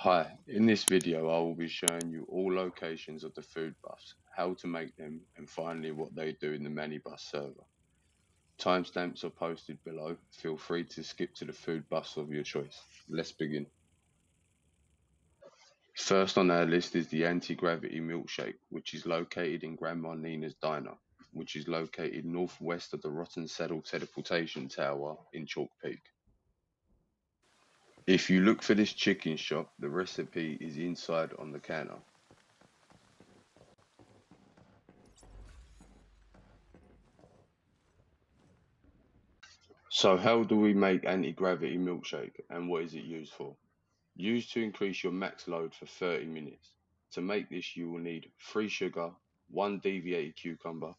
Hi, in this video I will be showing you all locations of the food buffs, how to make them, and finally what they do in the Manibus server. Timestamps are posted below, feel free to skip to the food buffs of your choice. Let's begin. First on our list is the anti-gravity milkshake, which is located in Grandma Nina's Diner, which is located northwest of the Rotten Saddle Teleportation Tower in Chalk Peak. If you look for this chicken shop, the recipe is inside on the counter. So how do we make anti-gravity milkshake and what is it used for? Used to increase your max load for 30 minutes. To make this you will need 3 sugar, 1 deviated cucumber,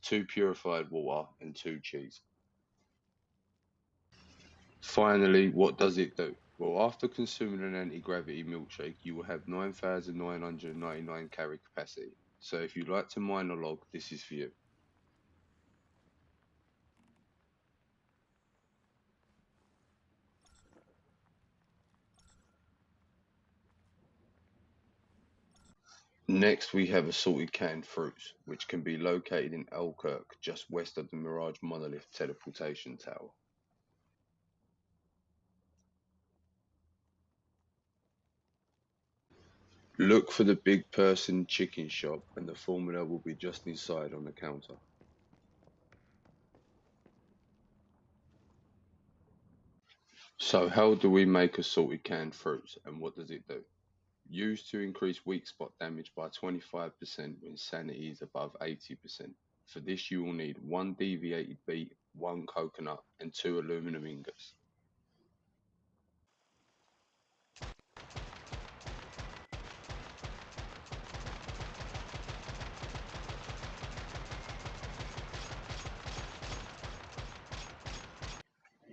2 purified water and 2 cheese. Finally, what does it do? Well, after consuming an anti-gravity milkshake you will have 9,999 calorie capacity. So if you'd like to mine a log, this is for you. Next, we have assorted canned fruits, which can be located in Elkirk, just west of the Mirage Monolith Teleportation Tower. Look for the Big Person chicken shop, and the formula will be just inside on the counter. So, how do we make assorted canned fruits, and what does it do? Used to increase weak spot damage by 25% when sanity is above 80%. For this, you will need 1 deviated beet, 1 coconut, and 2 aluminum ingots.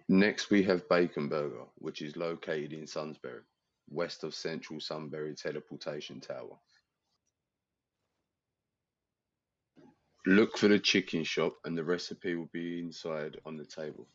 Next, we have Bacon Burger, which is located in Sunsbury, west of Central Sunbury Teleportation Tower. Look for the chicken shop, and the recipe will be inside on the table.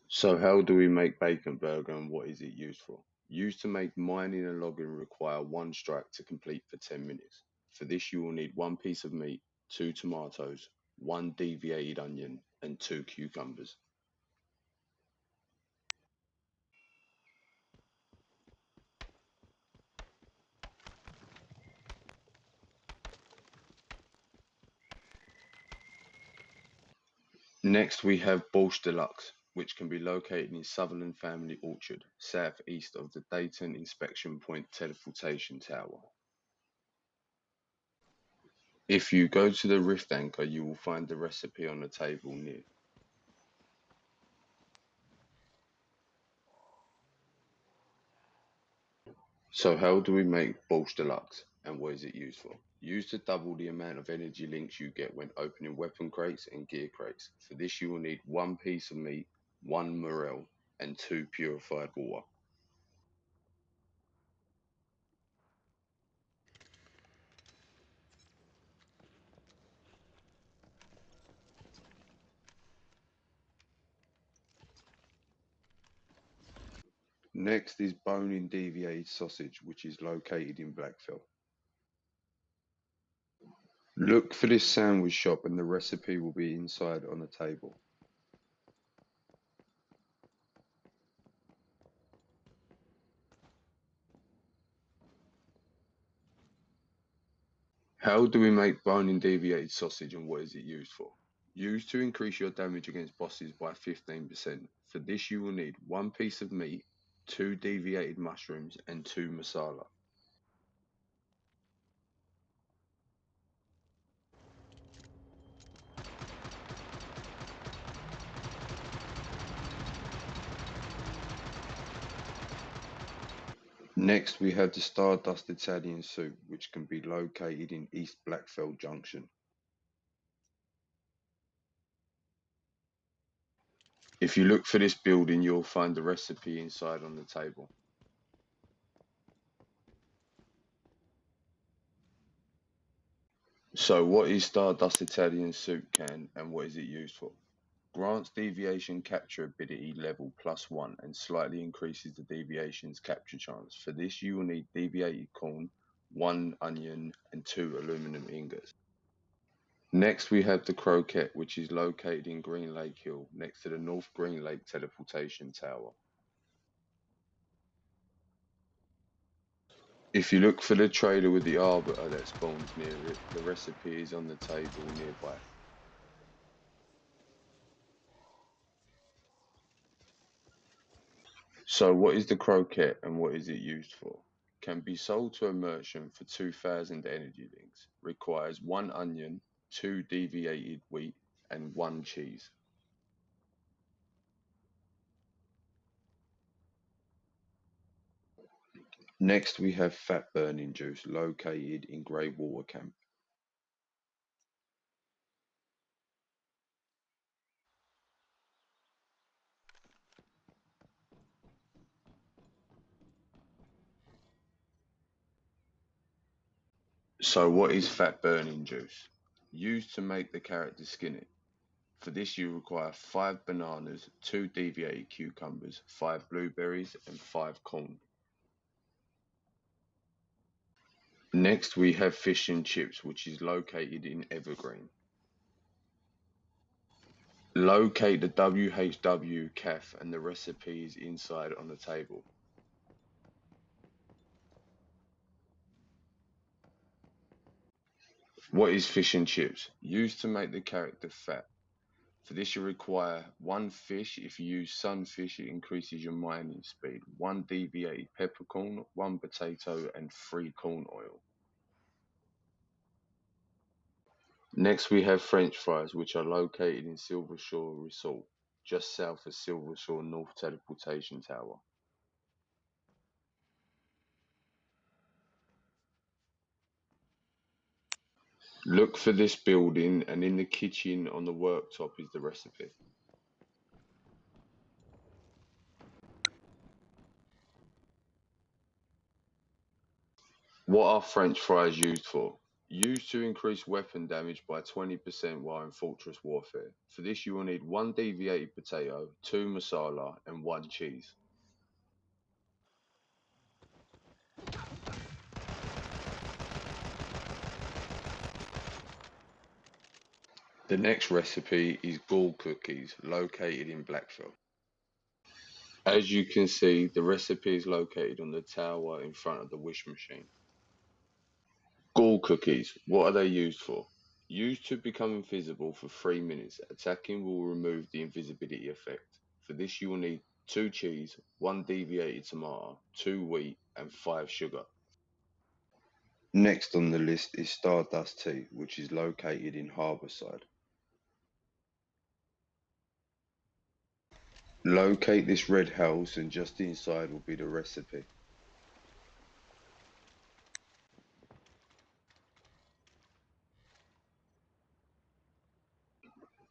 So how do we make bacon burger and what is it used for? Used to make mining and logging require 1 strike to complete for 10 minutes. For this you will need 1 piece of meat, 2 tomatoes, 1 deviated onion and 2 cucumbers. Next we have Borsct Delux, which can be located in Sutherland Family Orchard, southeast of the Dayton Inspection Point Teleportation Tower. If you go to the Rift Anchor, you will find the recipe on the table near. So how do we make Borscht Delux and what is it used for? Used to double the amount of energy links you get when opening weapon crates and gear crates. For this you will need 1 piece of meat, 1 morel and 2 purified water. Next is bone-in deviated sausage, which is located in Blackfell. Look for this sandwich shop and the recipe will be inside on the table. How do we make bone-in deviated sausage and what is it used for? Used to increase your damage against bosses by 15%. For this you will need 1 piece of meat, 2 deviated mushrooms and 2 masala. Next we have the Stardust Italian soup, which can be located in East Blackfell Junction. If you look for this building you'll find the recipe inside on the table. So, what is Stardust Italian soup can and what is it used for? Grants deviation capture ability level +1 and slightly increases the deviation's capture chance. For this, you will need deviated corn, 1 onion, and 2 aluminum ingots. Next, we have the Croquette, which is located in Green Lake Hill, next to the North Green Lake Teleportation Tower. If you look for the trailer with the arbiter that spawns near it, the recipe is on the table nearby. So, what is the Croquette and what is it used for? Can be sold to a merchant for 2,000 energy links. Requires 1 onion, 2 deviated wheat, and 1 cheese. Next, we have fat burning juice located in Grey Water Camp. So, what is fat burning juice? Used to make the character skinny. For this, you require 5 bananas, 2 deviated cucumbers, 5 blueberries, and 5 corn. Next, we have fish and chips, which is located in Evergreen. Locate the WHW CAF and the recipe is inside on the table. What is fish and chips? Used to make the character fat. For this, you require 1 fish. If you use sunfish, it increases your mining speed. 1 deviated peppercorn, 1 potato, and 3 corn oil. Next, we have French fries, which are located in Silver Shore Resort, just south of Silver Shore North Teleportation Tower. Look for this building, and in the kitchen on the worktop is the recipe. What are French fries used for? Used to increase weapon damage by 20% while in Fortress Warfare. For this, you will need 1 deviated potato, 2 masala, and 1 cheese. The next recipe is Goul Cookies, located in Blackfield. As you can see, the recipe is located on the tower in front of the wish machine. Goul Cookies, what are they used for? Used to become invisible for 3 minutes. Attacking will remove the invisibility effect. For this, you will need 2 cheese, 1 deviated tomato, 2 wheat, and 5 sugar. Next on the list is Stardust Tea, which is located in Harbourside. Locate this red house, and just inside will be the recipe.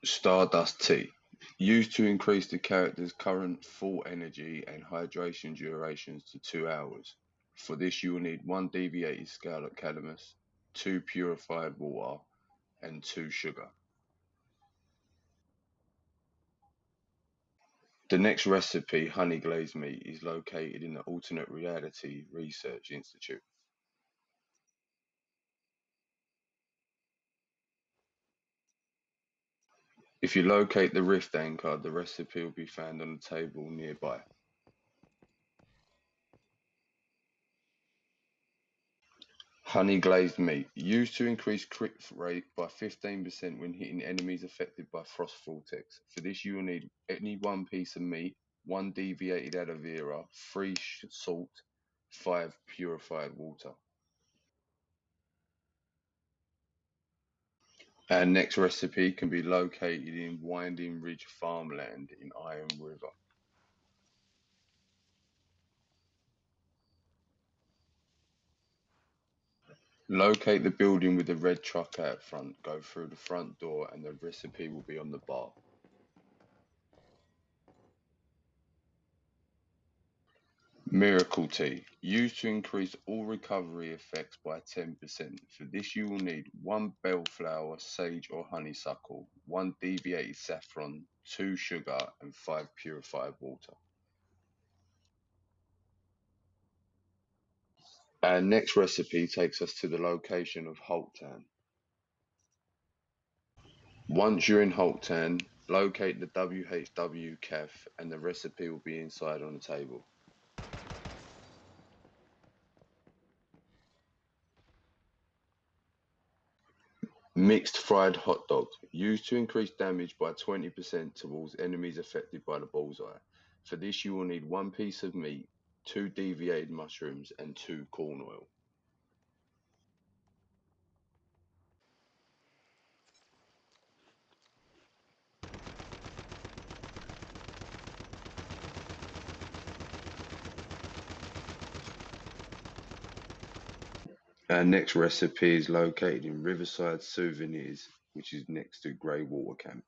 Stardust Tea. Used to increase the character's current full energy and hydration durations to 2 hours. For this, you will need 1 deviated scallop calamus, 2 purified water, and 2 sugar. The next recipe, honey glazed meat, is located in the Alternate Reality Research Institute. If you locate the rift anchor, the recipe will be found on the table nearby. Honey glazed meat, used to increase crit rate by 15% when hitting enemies affected by frost vortex. For this, you will need any 1 piece of meat, 1 deviated aloe vera, 3 salt, 5 purified water. Our next recipe can be located in Winding Ridge farmland in Iron River. Locate the building with the red truck out front, go through the front door, and the recipe will be on the bar. Miracle Tea, used to increase all recovery effects by 10%. For this you will need 1 bellflower, sage or honeysuckle, 1 deviated saffron, 2 sugar and 5 purified water. Our next recipe takes us to the location of Holtan. Once you're in Holtan, locate the WHW Caf and the recipe will be inside on the table. Mixed fried hot dog, used to increase damage by 20% towards enemies affected by the bullseye. For this you will need 1 piece of meat, 2 deviated mushrooms and 2 corn oil. Our next recipe is located in Riverside Souvenirs, which is next to Grey Water Camp.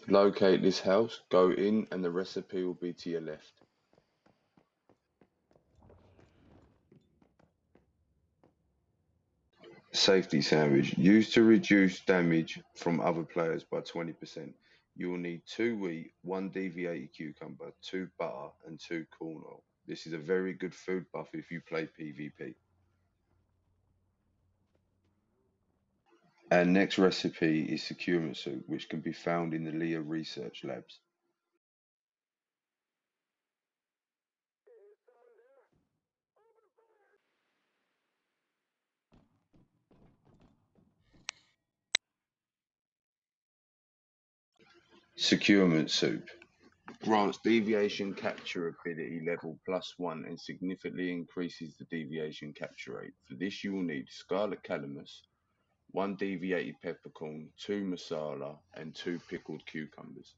Locate this house, go in and the recipe will be to your left. Saftey Sandwich, used to reduce damage from other players by 20%. You will need 2 wheat, 1 deviated cucumber, 2 butter and 2 corn oil. This is a very good food buff if you play PvP. Our next recipe is Securement Soup, which can be found in the Leah Research Labs. Securement Soup grants deviation capture ability level +1 and significantly increases the deviation capture rate. For this you will need scarlet calamus, 1 deviated peppercorn, 2 masala, and 2 pickled cucumbers.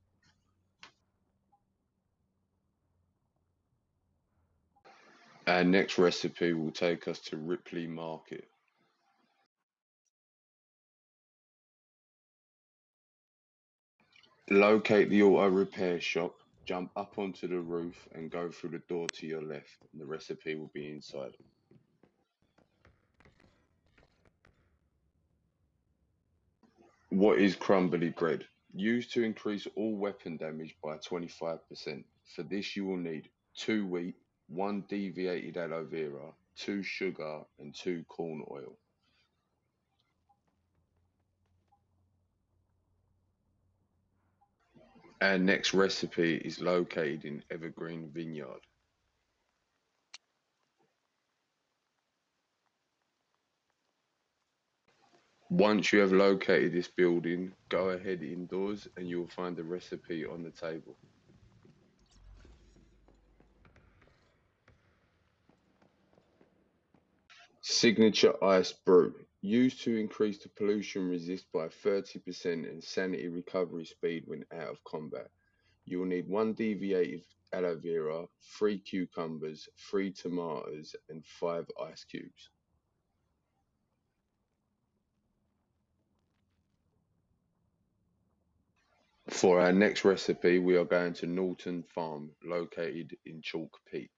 Our next recipe will take us to Ripley Market. Locate the auto repair shop, jump up onto the roof, and go through the door to your left. And the recipe will be inside. What is Crumbly Bread? Used to increase all weapon damage by 25%. For this, you will need 2 wheat, 1 deviated aloe vera, 2 sugar, and 2 corn oil. Our next recipe is located in Evergreen Vineyard. Once you have located this building, go ahead indoors and you will find the recipe on the table. Signature Ice Brew, used to increase the pollution resist by 30% and sanity recovery speed when out of combat. You will need 1 deviated aloe vera, 3 cucumbers, 3 tomatoes, and 5 ice cubes. For our next recipe, we are going to Norton Farm, located in Chalk Peak.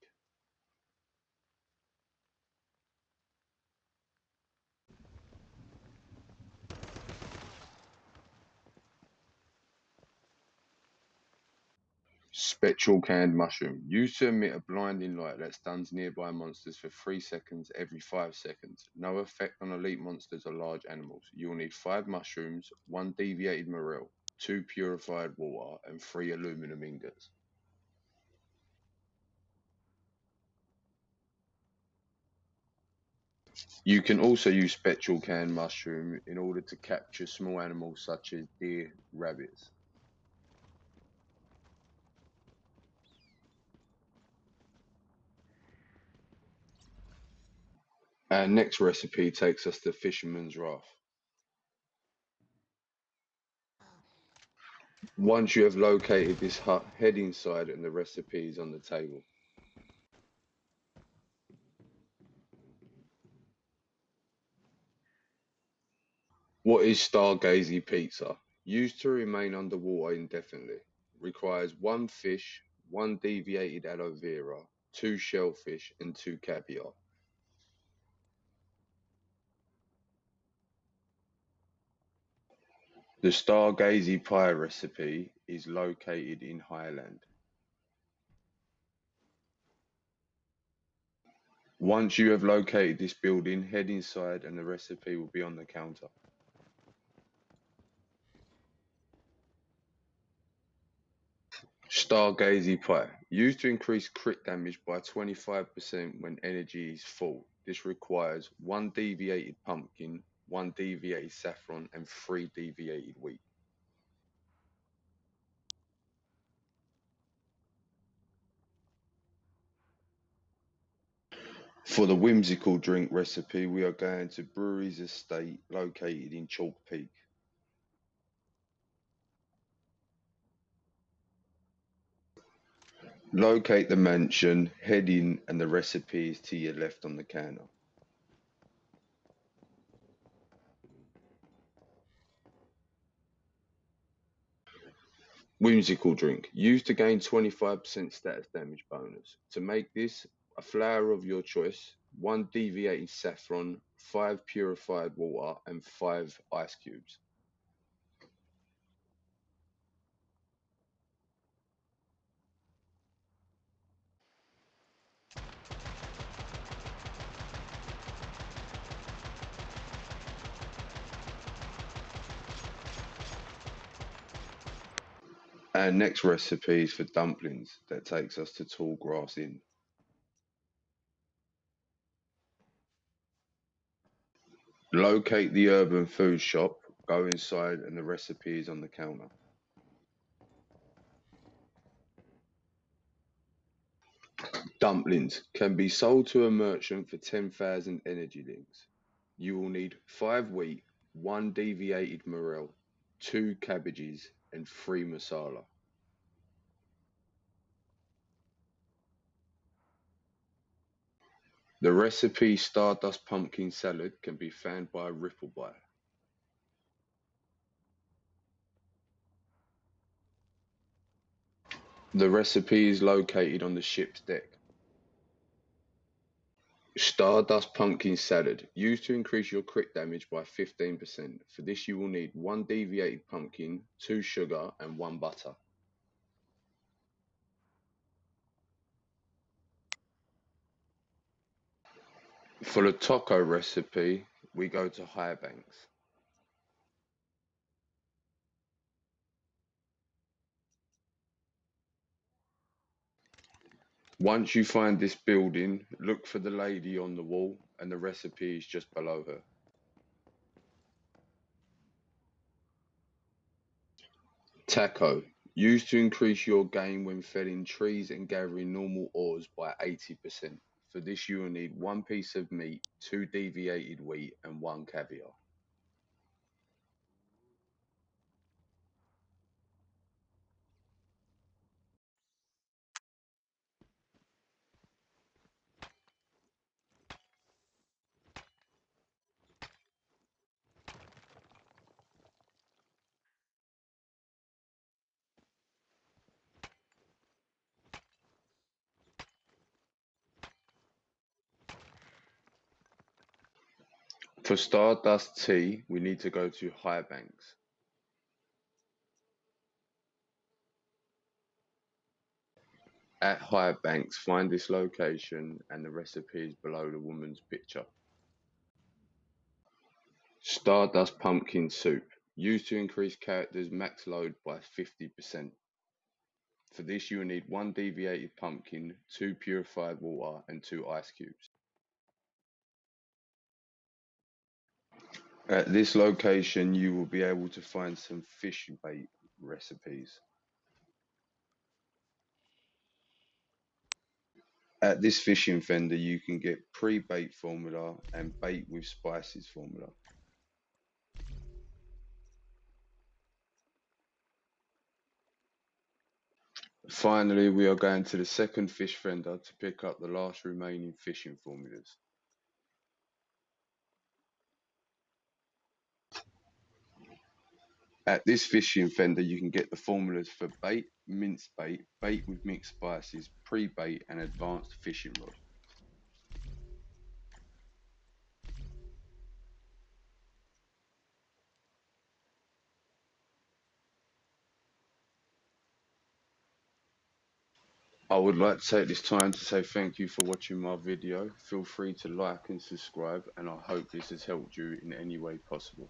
Spectral canned mushroom, used to emit a blinding light that stuns nearby monsters for 3 seconds every 5 seconds. No effect on elite monsters or large animals. You will need 5 mushrooms, 1 deviated morel, 2 purified water, and 3 aluminum ingots. You can also use spectral canned mushroom in order to capture small animals such as deer, rabbits. Our next recipe takes us to Fisherman's Wrath. Once you have located this hut, head inside and the recipe is on the table. What is Stargazie Pizza? Used to remain underwater indefinitely. Requires 1 fish, 1 deviated aloe vera, 2 shellfish, and 2 caviar. The Stargazie Pie recipe is located in Highland. Once you have located this building, head inside and the recipe will be on the counter. Stargazie Pie. Used to increase crit damage by 25% when energy is full. This requires 1 deviated pumpkin, 1 deviated saffron, and 3 deviated wheat. For the whimsical drink recipe, we are going to Brewery's estate located in Chalk Peak. Locate the mansion, head in, and the recipe is to your left on the counter. Whimsical drink. Used to gain 25% status damage bonus. To make this, a flower of your choice, 1 deviated saffron, 5 purified water, and 5 ice cubes. Our next recipe is for dumplings that takes us to Tall Grass Inn. Locate the urban food shop, go inside, and the recipe is on the counter. Dumplings can be sold to a merchant for 10,000 energy links. You will need 5 wheat, 1 deviated morel, 2 cabbages, and 3 masala. The recipe Stardust Pumpkin Salad can be found by Rippleby. The recipe is located on the ship's deck. Stardust Pumpkin Salad, used to increase your crit damage by 15%. For this you will need 1 deviated pumpkin, 2 sugar, and 1 butter. For the taco recipe, we go to Highbanks. Once you find this building, look for the lady on the wall and the recipe is just below her. Taco, used to increase your gain when felling trees and gathering normal ores by 80%. For this you will need 1 piece of meat, 2 deviated wheat, and 1 caviar. For Stardust Tea, we need to go to Highbanks. At Highbanks, find this location and the recipe is below the woman's picture. Stardust Pumpkin Soup, used to increase characters' max load by 50%. For this you will need 1 deviated pumpkin, 2 purified water, and 2 ice cubes. At this location you will be able to find some fish bait recipes. At this fishing vendor you can get pre-bait formula and bait with spices formula. Finally, we are going to the second fish vendor to pick up the last remaining fishing formulas. At this fishing vendor, you can get the formulas for bait, minced bait, bait with mixed spices, pre-bait, and advanced fishing rod. I would like to take this time to say thank you for watching my video. Feel free to like and subscribe, and I hope this has helped you in any way possible.